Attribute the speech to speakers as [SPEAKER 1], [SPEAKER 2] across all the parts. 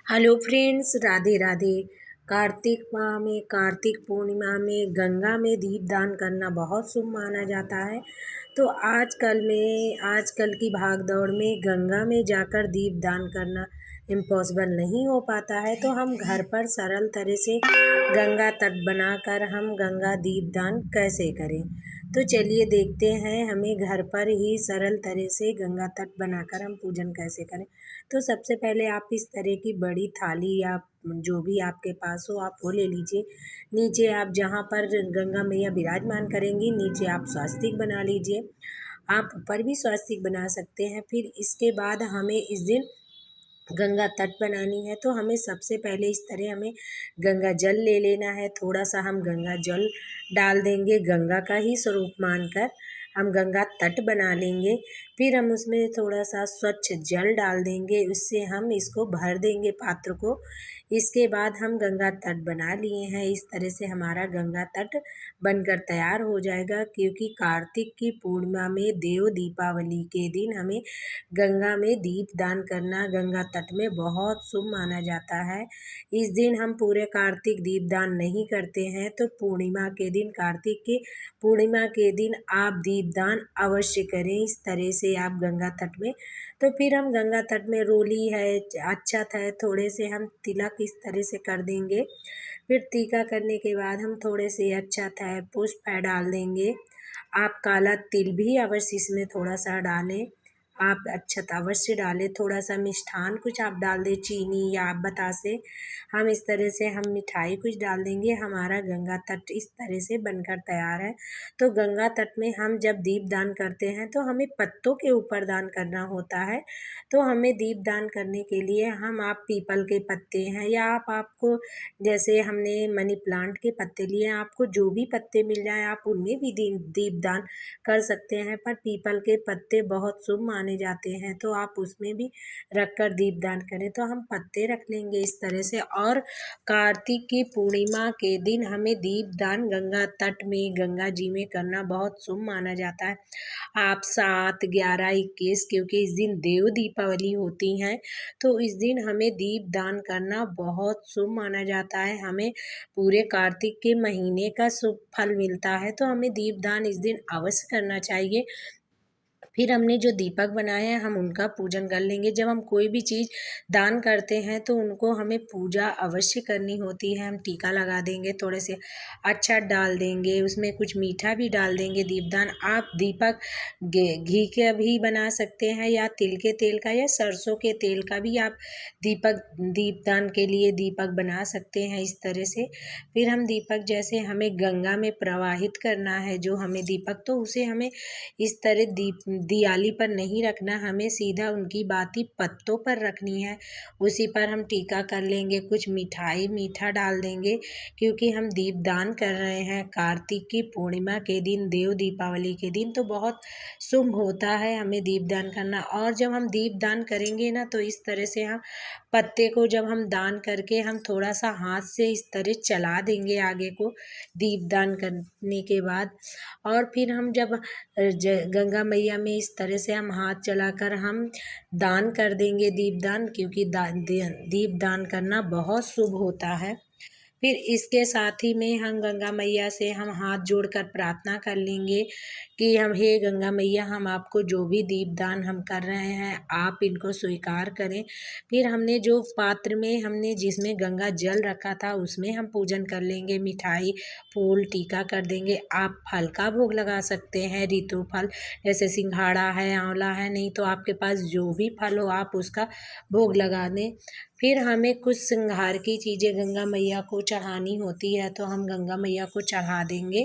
[SPEAKER 1] Hello friends, Radhe Radhe. Kartik माह में, कार्तिक पूर्णिमा में गंगा में दीपदान करना बहुत शुभ माना जाता है। तो आजकल की भागदौड़ में गंगा में जाकर दीपदान करना इम्पॉसिबल नहीं हो पाता है। तो हम घर पर सरल तरह से गंगा तट बनाकर हम गंगा दीपदान कैसे करें। तो चलिए देखते हैं हमें घर पर ही सरल तरह से गंगा तट बनाकर हम पूजन कैसे करें। तो सबसे पहले आप इस तरह की बड़ी थाली या जो भी आपके पास हो आप वो ले लीजिए। नीचे आप जहाँ पर गंगा मैया विराजमान करेंगी नीचे आप स्वास्तिक बना लीजिए। आप ऊपर भी स्वास्तिक बना सकते हैं। फिर इसके बाद हमें इस दिन गंगा तट बनानी है। तो हमें सबसे पहले इस तरह हमें गंगा जल ले लेना है। थोड़ा सा हम गंगा जल डाल देंगे, गंगा का ही स्वरूप मानकर हम गंगा तट बना लेंगे। फिर हम उसमें थोड़ा सा स्वच्छ जल डाल देंगे, उससे हम इसको भर देंगे पात्र को। इसके बाद हम गंगा तट बना लिए हैं। इस तरह से हमारा गंगा तट बनकर तैयार हो जाएगा। क्योंकि कार्तिक की पूर्णिमा में देव दीपावली के दिन हमें गंगा में दीपदान करना गंगा तट में बहुत शुभ माना जाता है। इस दिन हम पूरे कार्तिक दीपदान नहीं करते हैं, तो पूर्णिमा के दिन, कार्तिक की पूर्णिमा के दिन आप दीपदान अवश्य करें। इस तरह से आप गंगा तट में, तो फिर हम गंगा तट में रोली है, अक्षत है, थोड़े से हम तिलक इस तरह से कर देंगे। फिर टीका करने के बाद हम थोड़े से अक्षत है, पुष्प है डाल देंगे। आप काला तिल भी अवश्य इसमें थोड़ा सा डालें। आप अक्षत अवश्य डालें। थोड़ा सा मिष्ठान कुछ आप डाल दें, चीनी या आप बतासे। हम इस तरह से हम मिठाई कुछ डाल देंगे। हमारा गंगा तट इस तरह से बनकर तैयार है। तो गंगा तट में हम जब दीप दान करते हैं तो हमें पत्तों के ऊपर दान करना होता है। तो हमें दीप दान करने के लिए आप पीपल के पत्ते हैं या आपको जैसे हमने मनी प्लांट के पत्ते लिए, आपको जो भी पत्ते मिल जाए आप उनमें भी दीप दान कर सकते हैं। पर पीपल के पत्ते बहुत शुभ माने जाते हैं, तो आप उसमें भी रखकर दीपदान करें। तो हम पत्ते रख लेंगे इस तरह से। और कार्तिक की पूर्णिमा के दिन हमें दीपदान गंगा तट में, गंगा जी में करना बहुत शुभ माना जाता है। आप 7, 11, 21, क्योंकि इस दिन देव दीपावली होती हैं, तो इस दिन हमें दीपदान करना बहुत शुभ माना जाता है। हमें पूरे कार्तिक के महीने का शुभ फल मिलता है, तो हमें दीपदान इस दिन अवश्य करना चाहिए। फिर हमने जो दीपक बनाए हैं हम उनका पूजन कर लेंगे। जब हम कोई भी चीज़ दान करते हैं तो उनको हमें पूजा अवश्य करनी होती है। हम टीका लगा देंगे, थोड़े से अक्षत डाल देंगे, उसमें कुछ मीठा भी डाल देंगे। दीपदान आप दीपक घी का भी बना सकते हैं या तिल के तेल का या सरसों के तेल का भी आप दीपदान के लिए दीपक बना सकते हैं इस तरह से। फिर हम दीपक जैसे हमें गंगा में प्रवाहित करना है जो हमें दीपक, तो उसे हमें इस तरह दियाली पर नहीं रखना, हमें सीधा उनकी बाती पत्तों पर रखनी है। उसी पर हम टीका कर लेंगे, कुछ मिठाई मीठा डाल देंगे। क्योंकि हम दीपदान कर रहे हैं कार्तिक की पूर्णिमा के दिन, देव दीपावली के दिन, तो बहुत शुभ होता है हमें दीपदान करना। और जब हम दीपदान करेंगे ना तो इस तरह से हम पत्ते को जब हम दान करके हम थोड़ा सा हाथ से इस तरह चला देंगे आगे को दीपदान करने के बाद। और फिर हम जब गंगा मैया में इस तरह से हम हाथ चलाकर हम दान कर देंगे दीपदान, क्योंकि दीपदान करना बहुत शुभ होता है। फिर इसके साथ ही में हम गंगा मैया से हम हाथ जोड़कर प्रार्थना कर लेंगे कि हम, हे गंगा मैया, हम आपको जो भी दीपदान हम कर रहे हैं आप इनको स्वीकार करें। फिर हमने जो पात्र में हमने जिसमें गंगा जल रखा था उसमें हम पूजन कर लेंगे, मिठाई फूल टीका कर देंगे। आप फल का भोग लगा सकते हैं, ऋतु फल जैसे सिंघाड़ा है, आंवला है, नहीं तो आपके पास जो भी फल हो आप उसका भोग लगा दें। फिर हमें कुछ श्रृंगार की चीज़ें गंगा मैया को चढ़ानी होती है, तो हम गंगा मैया को चढ़ा देंगे।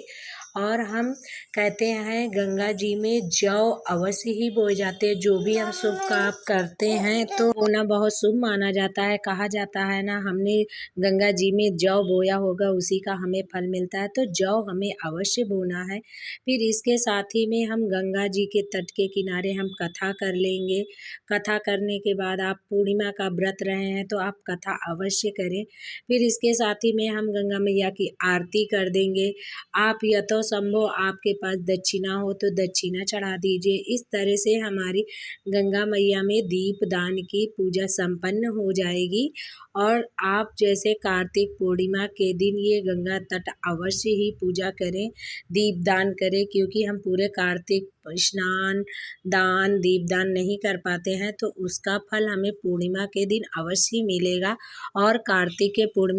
[SPEAKER 1] और हम कहते हैं गंगा जी में जौ अवश्य ही बोए जाते हैं। जो भी हम शुभ काम करते हैं तो बोना बहुत शुभ माना जाता है। कहा जाता है ना, हमने गंगा जी में जौ बोया होगा उसी का हमें फल मिलता है, तो जौ हमें अवश्य बोना है। फिर इसके साथ ही में हम गंगा जी के तट के किनारे हम कथा कर लेंगे। कथा करने के बाद आप पूर्णिमा का व्रत रहे हैं तो आप कथा अवश्य करें। फिर इसके साथ ही आरती में हम गंगा मैया की आरती कर देंगे। आप यथासंभव आपके पास दक्षिणा हो तो दक्षिणा चढ़ा दीजिए। इस तरह से हमारी गंगा मैया में दीपदान की पूजा संपन्न हो जाएगी। और आप जैसे कार्तिक पूर्णिमा के दिन ये गंगा तट अवश्य ही पूजा करें, दीपदान करें, क्योंकि हम पूरे कार्तिक स्नान दान दीपदान नहीं कर पाते हैं तो उसका फल हमें पूर्णिमा के दिन अवश्य मिलेगा। और कार्तिक के पूर्णिमा